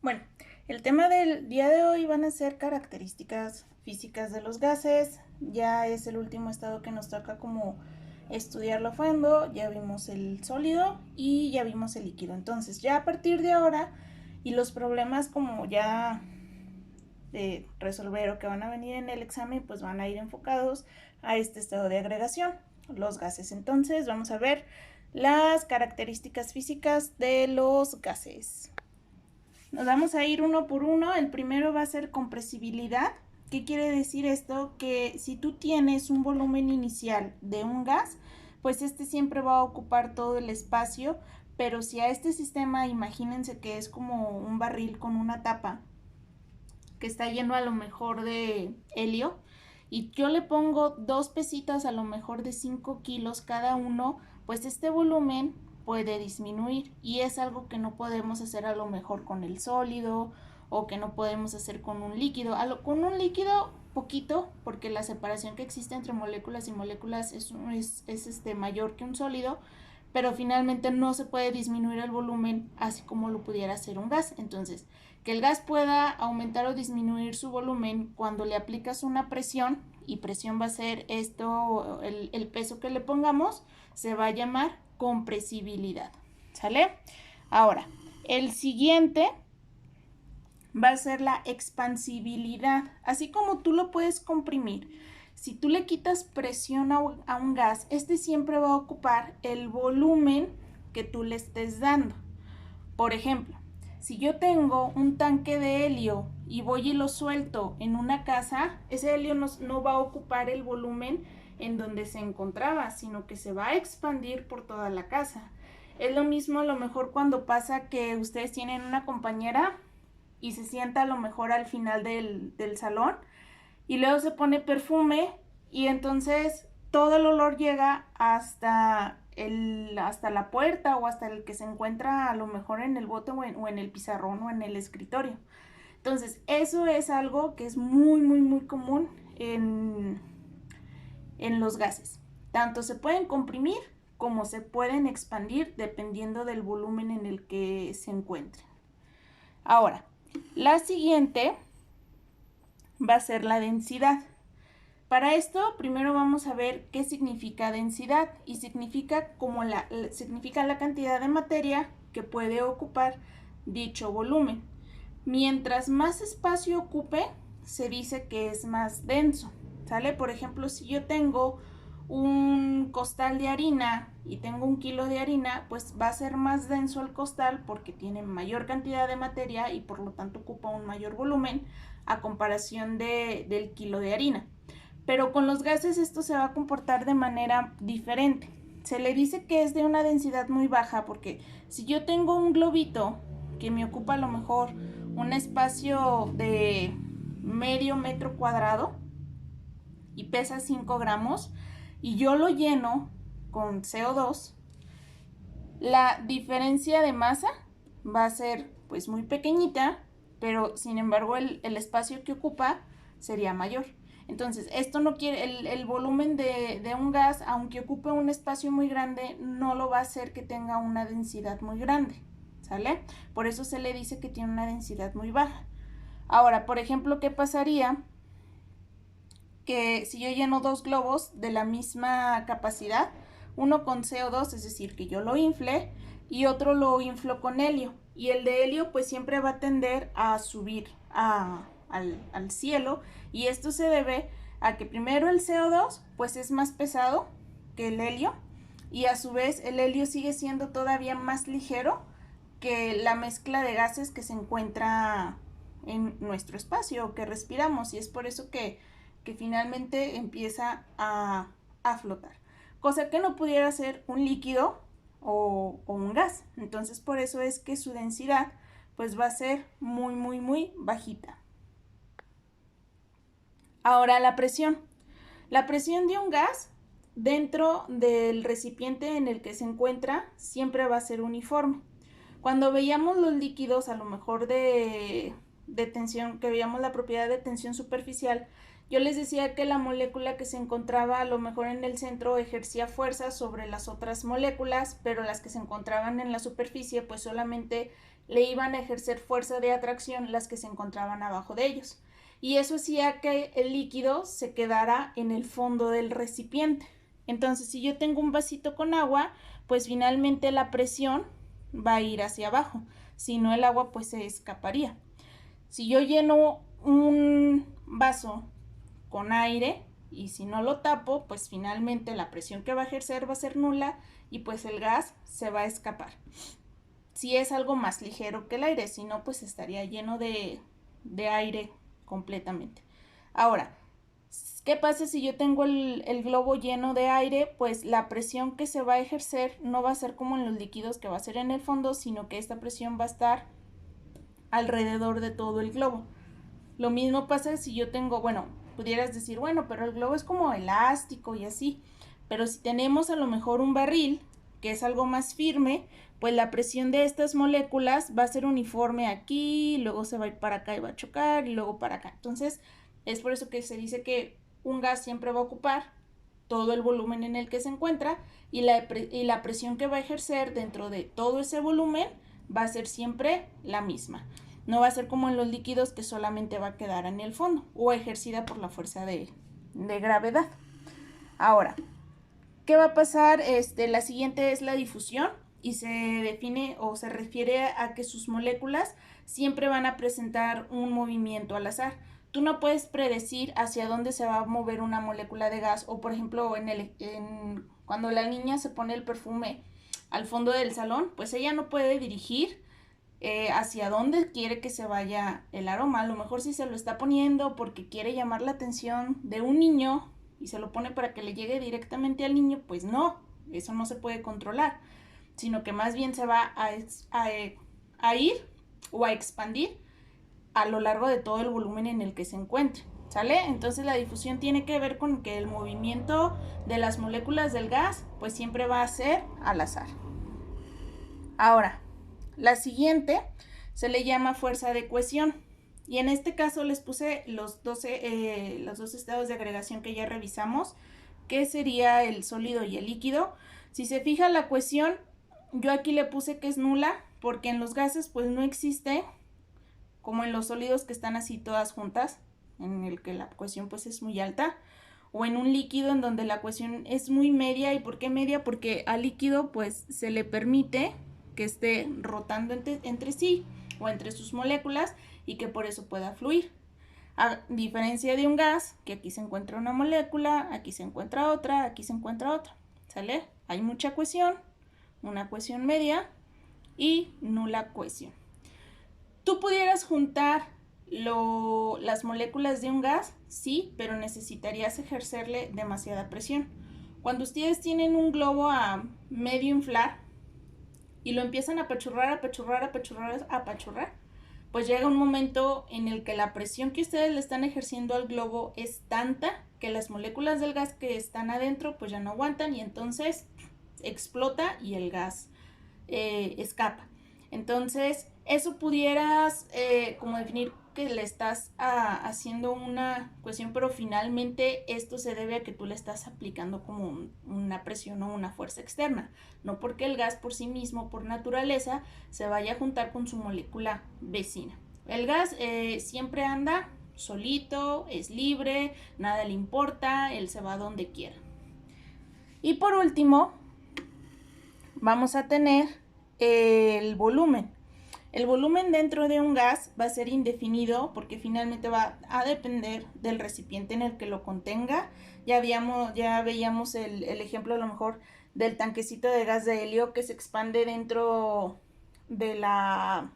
Bueno, el tema del día de hoy van a ser características físicas de los gases. Ya es el último estado que nos toca como estudiarlo a fondo. Ya vimos el sólido y ya vimos el líquido. Entonces ya a partir de ahora y los problemas como ya de resolver o que van a venir en el examen pues van a ir enfocados a este estado de agregación, los gases. Entonces vamos a ver las características físicas de los gases. Nos vamos a ir uno por uno. El primero va a ser compresibilidad. ¿Qué quiere decir esto? Que si tú tienes un volumen inicial de un gas, pues este siempre va a ocupar todo el espacio, pero si a este sistema, imagínense que es como un barril con una tapa, que está lleno a lo mejor de helio, y yo le pongo dos pesitas a lo mejor de 5 kilos cada uno, pues este volumen puede disminuir y es algo que no podemos hacer a lo mejor con el sólido o que no podemos hacer con un líquido. Con un líquido poquito, porque la separación que existe entre moléculas y moléculas es mayor que un sólido, pero finalmente no se puede disminuir el volumen así como lo pudiera hacer un gas. Entonces, que el gas pueda aumentar o disminuir su volumen cuando le aplicas una presión, y presión va a ser esto, el peso que le pongamos, se va a llamar compresibilidad. ¿Sale? Ahora, el siguiente va a ser la expansibilidad. Así como tú lo puedes comprimir, si tú le quitas presión a un gas, este siempre va a ocupar el volumen que tú le estés dando. Por ejemplo, si yo tengo un tanque de helio y voy y lo suelto en una casa, ese helio no va a ocupar el volumen en donde se encontraba, sino que se va a expandir por toda la casa. Es lo mismo a lo mejor cuando pasa que ustedes tienen una compañera y se sienta a lo mejor al final del salón y luego se pone perfume y entonces todo el olor llega hasta la puerta o hasta el que se encuentra a lo mejor en el bote o en el pizarrón o en el escritorio. Entonces eso es algo que es muy común en los gases. Tanto se pueden comprimir como se pueden expandir dependiendo del volumen en el que se encuentren. Ahora, la siguiente va a ser la densidad. Para esto, primero vamos a ver qué significa densidad, y significa la cantidad de materia que puede ocupar dicho volumen. Mientras más espacio ocupe, se dice que es más denso, ¿sale? Por ejemplo, si yo tengo un costal de harina y tengo 1 kilo de harina, pues va a ser más denso el costal porque tiene mayor cantidad de materia y por lo tanto ocupa un mayor volumen a comparación del kilo de harina. Pero con los gases esto se va a comportar de manera diferente. Se le dice que es de una densidad muy baja porque si yo tengo un globito que me ocupa a lo mejor un espacio de medio metro cuadrado y pesa 5 gramos y yo lo lleno con CO2, la diferencia de masa va a ser pues muy pequeñita, pero sin embargo el espacio que ocupa sería mayor. Entonces, esto no quiere, el volumen de un gas, aunque ocupe un espacio muy grande, no lo va a hacer que tenga una densidad muy grande, ¿sale? Por eso se le dice que tiene una densidad muy baja. Ahora, por ejemplo, ¿qué pasaría? Que si yo lleno 2 globos de la misma capacidad, uno con CO2, es decir, que yo lo infle, y otro lo inflo con helio. Y el de helio pues siempre va a tender a subir al cielo, y esto se debe a que primero el CO2 pues es más pesado que el helio, y a su vez el helio sigue siendo todavía más ligero que la mezcla de gases que se encuentra en nuestro espacio, que respiramos, y es por eso que finalmente empieza a flotar, cosa que no pudiera ser un líquido o un gas. Entonces por eso es que su densidad pues va a ser muy bajita. Ahora la presión. La presión de un gas dentro del recipiente en el que se encuentra siempre va a ser uniforme. Cuando veíamos los líquidos, a lo mejor de tensión, que veíamos la propiedad de tensión superficial, yo les decía que la molécula que se encontraba a lo mejor en el centro ejercía fuerza sobre las otras moléculas, pero las que se encontraban en la superficie pues solamente le iban a ejercer fuerza de atracción las que se encontraban abajo de ellos. Y eso hacía que el líquido se quedara en el fondo del recipiente. Entonces, si yo tengo un vasito con agua, pues finalmente la presión va a ir hacia abajo. Si no, el agua pues se escaparía. Si yo lleno un vaso con aire y si no lo tapo, pues finalmente la presión que va a ejercer va a ser nula y pues el gas se va a escapar. Si es algo más ligero que el aire, si no, pues estaría lleno de aire completamente. Ahora, ¿qué pasa si yo tengo el globo lleno de aire? Pues la presión que se va a ejercer no va a ser como en los líquidos, que va a ser en el fondo, sino que esta presión va a estar alrededor de todo el globo. Lo mismo pasa si yo tengo, bueno, pudieras decir, bueno, pero el globo es como elástico y así, pero si tenemos a lo mejor un barril, que es algo más firme, pues la presión de estas moléculas va a ser uniforme aquí, luego se va a ir para acá y va a chocar, y luego para acá. Entonces, es por eso que se dice que un gas siempre va a ocupar todo el volumen en el que se encuentra y la presión que va a ejercer dentro de todo ese volumen va a ser siempre la misma. No va a ser como en los líquidos, que solamente va a quedar en el fondo o ejercida por la fuerza de gravedad. Ahora, ¿qué va a pasar? La siguiente es la difusión y se define o se refiere a que sus moléculas siempre van a presentar un movimiento al azar. Tú no puedes predecir hacia dónde se va a mover una molécula de gas, o por ejemplo cuando la niña se pone el perfume al fondo del salón, pues ella no puede dirigir hacia dónde quiere que se vaya el aroma. A lo mejor si se lo está poniendo porque quiere llamar la atención de un niño y se lo pone para que le llegue directamente al niño, pues no, eso no se puede controlar, sino que más bien se va a ir o a expandir a lo largo de todo el volumen en el que se encuentre, ¿sale? Entonces la difusión tiene que ver con que el movimiento de las moléculas del gas pues siempre va a ser al azar. Ahora, la siguiente se le llama fuerza de cohesión. Y en este caso les puse los dos estados de agregación que ya revisamos, que sería el sólido y el líquido. Si se fija la cohesión, yo aquí le puse que es nula, porque en los gases pues no existe, como en los sólidos que están así todas juntas, en el que la cohesión pues es muy alta, o en un líquido en donde la cohesión es muy media. ¿Y por qué media? Porque al líquido pues se le permite que esté rotando entre sí o entre sus moléculas y que por eso pueda fluir. A diferencia de un gas, que aquí se encuentra una molécula, aquí se encuentra otra, aquí se encuentra otra, ¿sale? Hay mucha cohesión, una cohesión media y nula cohesión. ¿Tú pudieras juntar las moléculas de un gas? Sí, pero necesitarías ejercerle demasiada presión. Cuando ustedes tienen un globo a medio inflar y lo empiezan a apachurrar, pues llega un momento en el que la presión que ustedes le están ejerciendo al globo es tanta que las moléculas del gas que están adentro pues ya no aguantan y entonces explota y el gas escapa. Entonces, eso pudieras como definir que le estás haciendo una cohesión, pero finalmente esto se debe a que tú le estás aplicando como una presión o una fuerza externa, no porque el gas por sí mismo, por naturaleza, se vaya a juntar con su molécula vecina. El gas siempre anda solito, es libre, nada le importa, él se va donde quiera. Y por último, vamos a tener el volumen. El volumen dentro de un gas va a ser indefinido porque finalmente va a depender del recipiente en el que lo contenga. Ya veíamos el ejemplo a lo mejor del tanquecito de gas de helio que se expande dentro de la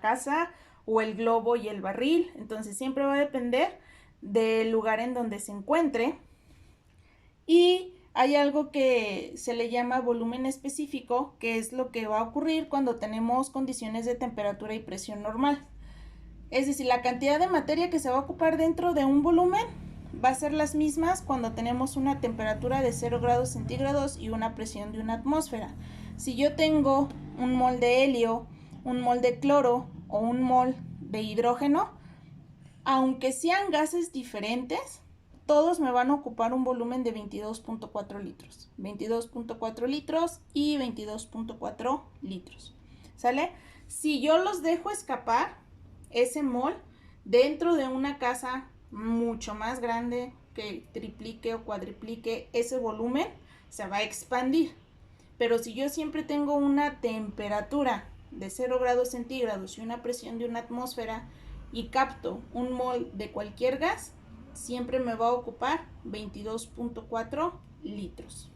casa, o el globo y el barril. Entonces siempre va a depender del lugar en donde se encuentre. Y hay algo que se le llama volumen específico, que es lo que va a ocurrir cuando tenemos condiciones de temperatura y presión normal. Es decir, la cantidad de materia que se va a ocupar dentro de un volumen va a ser las mismas cuando tenemos una temperatura de 0 grados centígrados y una presión de una atmósfera. Si yo tengo un mol de helio, un mol de cloro o un mol de hidrógeno, aunque sean gases diferentes, todos me van a ocupar un volumen de 22.4 litros. 22.4 litros y 22.4 litros. ¿Sale? Si yo los dejo escapar, ese mol, dentro de una casa mucho más grande, que triplique o cuadriplique ese volumen, se va a expandir. Pero si yo siempre tengo una temperatura de 0 grados centígrados y una presión de una atmósfera y capto un mol de cualquier gas, siempre me va a ocupar 22.4 litros.